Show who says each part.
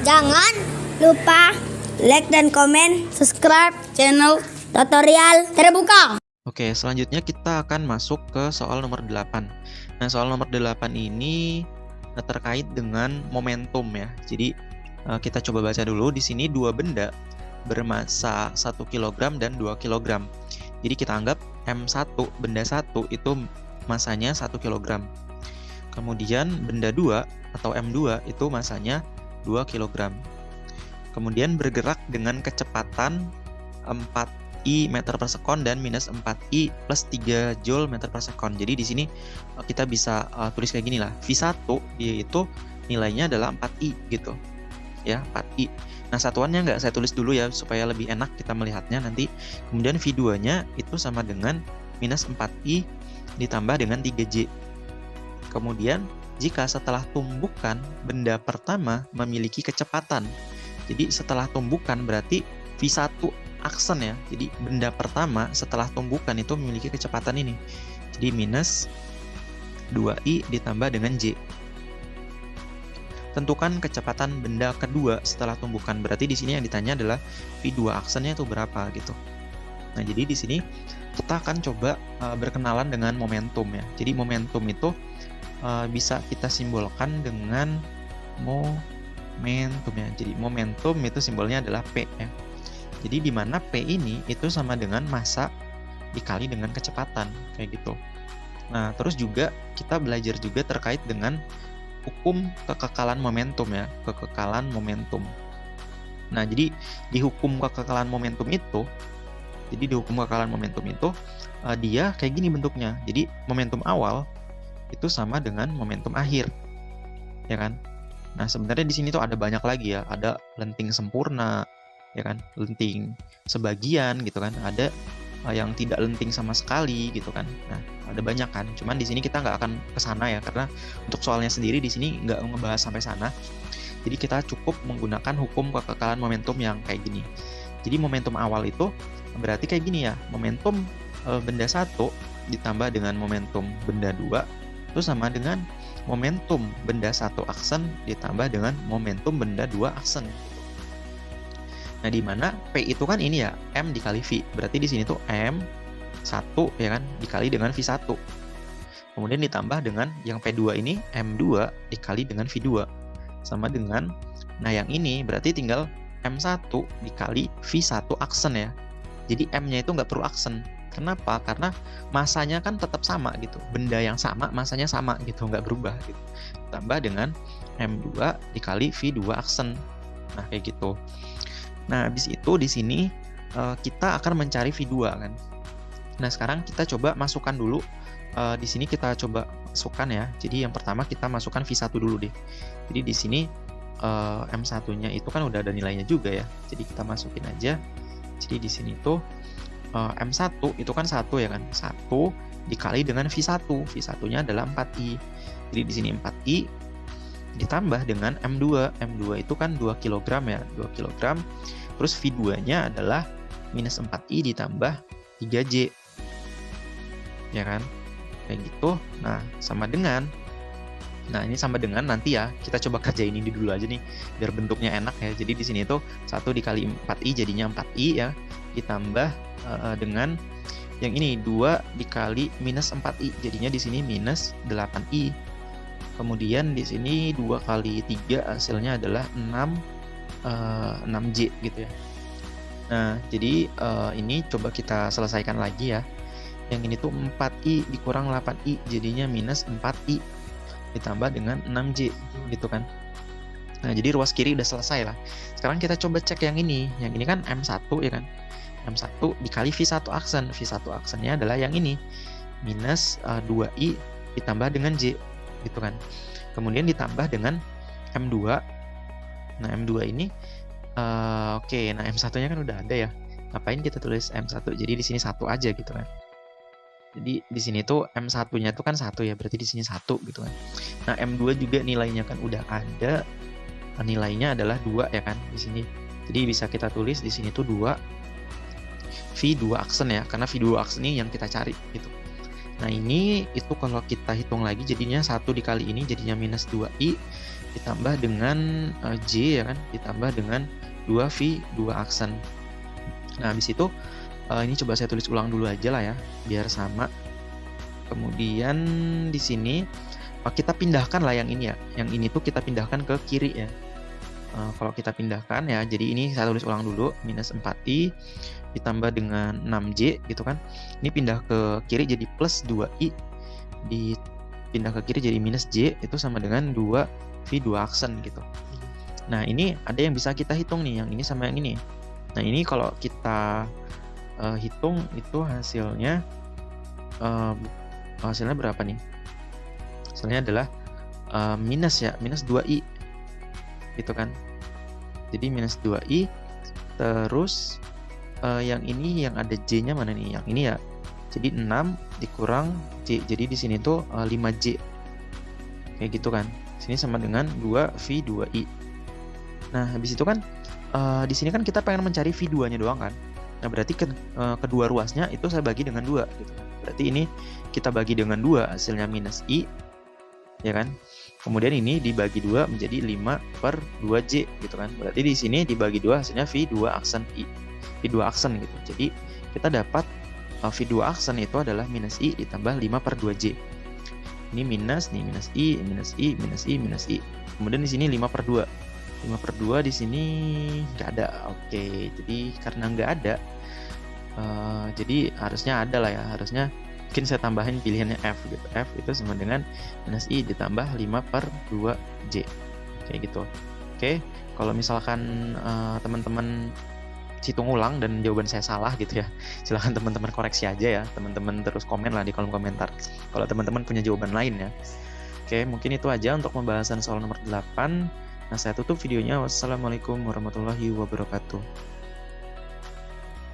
Speaker 1: Jangan lupa like dan komen, subscribe channel tutorial terbuka.
Speaker 2: Oke, selanjutnya kita akan masuk ke soal nomor 8. Nah, soal nomor 8 ini terkait dengan momentum ya. Jadi kita coba baca dulu. Di sini dua benda bermassa 1 kg dan 2 kg. Jadi kita anggap M1, benda 1 itu masanya 1 kg. Kemudian benda 2 atau M2 itu masanya 2 kg. Kemudian bergerak dengan kecepatan 4I meter per sekon dan minus 4I plus 3 joule meter per sekon. Jadi di sini kita bisa tulis kayak gini lah. V1 yaitu nilainya adalah 4I gitu. Ya, 4I. Nah, satuannya nggak saya tulis dulu ya supaya lebih enak kita melihatnya nanti. Kemudian V2-nya itu sama dengan minus 4I ditambah dengan 3J. Kemudian jika setelah tumbukan benda pertama memiliki kecepatan. Jadi setelah tumbukan berarti V1 aksen ya. Jadi benda pertama setelah tumbukan itu memiliki kecepatan ini. Jadi minus 2I ditambah dengan J. Tentukan kecepatan benda kedua setelah tumbukan. Berarti di sini yang ditanya adalah V2 aksennya itu berapa gitu. Nah, jadi di sini kita akan coba berkenalan dengan momentum ya. Jadi momentum itu bisa kita simbolkan dengan momentum ya. Jadi momentum itu simbolnya adalah P ya. Jadi di mana P ini itu sama dengan massa dikali dengan kecepatan kayak gitu. Nah, terus juga kita belajar juga terkait dengan hukum kekekalan momentum ya, kekekalan momentum. Nah, jadi di hukum kekekalan momentum itu, dia kayak gini bentuknya. Jadi momentum awal itu sama dengan momentum akhir, ya kan? Nah, sebenarnya di sini tuh ada banyak lagi ya, ada lenting sempurna, ya kan? Lenting sebagian gitu kan? Ada yang tidak lenting sama sekali gitu kan? Nah, ada banyak kan? Cuman di sini kita nggak akan ke sana ya, karena untuk soalnya sendiri di sini nggak ngebahas sampai sana. Jadi kita cukup menggunakan hukum kekekalan momentum yang kayak gini. Jadi momentum awal itu berarti kayak gini ya, momentum benda 1 ditambah dengan momentum benda 2 itu sama dengan momentum benda 1 aksen ditambah dengan momentum benda 2 aksen. Nah, di mana P itu kan ini ya, M dikali V. Berarti di sini tuh M1 ya kan dikali dengan V1. Kemudian ditambah dengan yang P2 ini M2 dikali dengan V2 sama dengan, nah yang ini berarti tinggal M1 dikali V1 aksen ya. Jadi M-nya itu nggak perlu aksen. Kenapa? Karena masanya kan tetap sama gitu. Benda yang sama, masanya sama gitu, nggak berubah gitu. Tambah dengan M2 dikali V2 aksen. Nah, kayak gitu. Nah, habis itu di sini kita akan mencari V2 kan. Nah, sekarang kita coba masukkan dulu. Di sini kita coba masukkan ya. Jadi yang pertama kita masukkan V1 dulu deh. Jadi di sini M1-nya itu kan udah ada nilainya juga ya. Jadi kita masukin aja. Jadi di sini tuh M1 itu kan 1 ya kan. 1 dikali dengan V1. V1-nya adalah 4I. Jadi di sini 4I ditambah dengan M2. M2 itu kan 2 kg ya. 2 kg. Terus V2-nya adalah minus 4I ditambah 3J. Ya kan? Kayak gitu. Nah, sama dengan, nah ini sama dengan nanti ya, kita coba kerjain ini dulu aja nih biar bentuknya enak ya. Jadi di sini tuh 1 dikali 4I jadinya 4I ya, ditambah dengan yang ini 2 dikali minus 4I jadinya di sini minus 8I. Kemudian di sini 2 kali 3 hasilnya adalah 6J gitu ya. Nah, jadi ini coba kita selesaikan lagi ya. Yang ini tuh 4I dikurang 8I jadinya minus 4I ditambah dengan 6J gitu kan. Nah, jadi ruas kiri udah selesai lah. Sekarang kita coba cek yang ini. Yang ini kan M1 ya kan. M1 dikali V1 aksen. V1 aksennya adalah yang ini. Minus 2I ditambah dengan J gitu kan. Kemudian ditambah dengan M2. Nah, M2 ini oke, nah M1-nya kan udah ada ya. Ngapain kita tulis M1? Jadi di sini 1 aja gitu kan. Jadi di sini tuh M1-nya tuh kan 1 ya, berarti di sini 1 gitu kan. Nah, M2 juga nilainya kan udah ada. Nilainya adalah 2 ya kan di sini. Jadi bisa kita tulis di sini tuh 2 V2 aksen ya, karena V2 aksen ini yang kita cari gitu. Nah ini itu kalau kita hitung lagi jadinya 1 dikali ini jadinya minus 2i ditambah dengan J ya kan, ditambah dengan 2V 2 aksen. Nah habis itu ini coba saya tulis ulang dulu aja lah ya biar sama. Kemudian di sini kita pindahkan lah yang ini ya, yang ini tuh kita pindahkan ke kiri ya. Kalau kita pindahkan ya, jadi ini saya tulis ulang dulu, minus 4i ditambah dengan 6j gitu kan. Ini pindah ke kiri jadi plus 2i, dipindah ke kiri jadi minus j, itu sama dengan 2v 2 aksen gitu. Nah ini ada yang bisa kita hitung nih, yang ini sama yang ini. Nah ini kalau kita hitung itu hasilnya berapa nih? Hasilnya adalah minus 2i gitu kan. Jadi minus 2i terus yang ini yang ada j-nya mana nih? Yang ini ya. Jadi 6 dikurang j. Jadi di sini tuh 5j. Kayak gitu kan. Sini sama dengan 2v 2i. Nah, habis itu kan di sini kan kita pengen mencari v2-nya doang kan. Nah, berarti kedua ruasnya itu saya bagi dengan 2 gitu kan. Berarti ini kita bagi dengan 2 hasilnya minus i ya kan. Kemudian ini dibagi 2 menjadi 5 per 2J gitu kan. Berarti di sini dibagi 2 hasilnya V2 aksen I. V2 aksen gitu. Jadi kita dapat V2 aksen itu adalah minus I ditambah 5 per 2J. Ini minus, nih minus I, minus I, minus I, minus I. Kemudian di sini 5 per 2. 5 per 2 di sini nggak ada. Oke, jadi karena nggak ada, jadi harusnya ada lah ya. Harusnya mungkin saya tambahin pilihannya F gitu. F itu sama dengan minus I ditambah 5 per 2J. Kayak gitu. Oke, kalau misalkan teman-teman hitung ulang dan jawaban saya salah gitu ya, silahkan teman-teman koreksi aja ya. Teman-teman terus komen lah di kolom komentar kalau teman-teman punya jawaban lain ya. Oke, mungkin itu aja untuk pembahasan soal nomor 8. Nah, saya tutup videonya. Wassalamualaikum warahmatullahi wabarakatuh.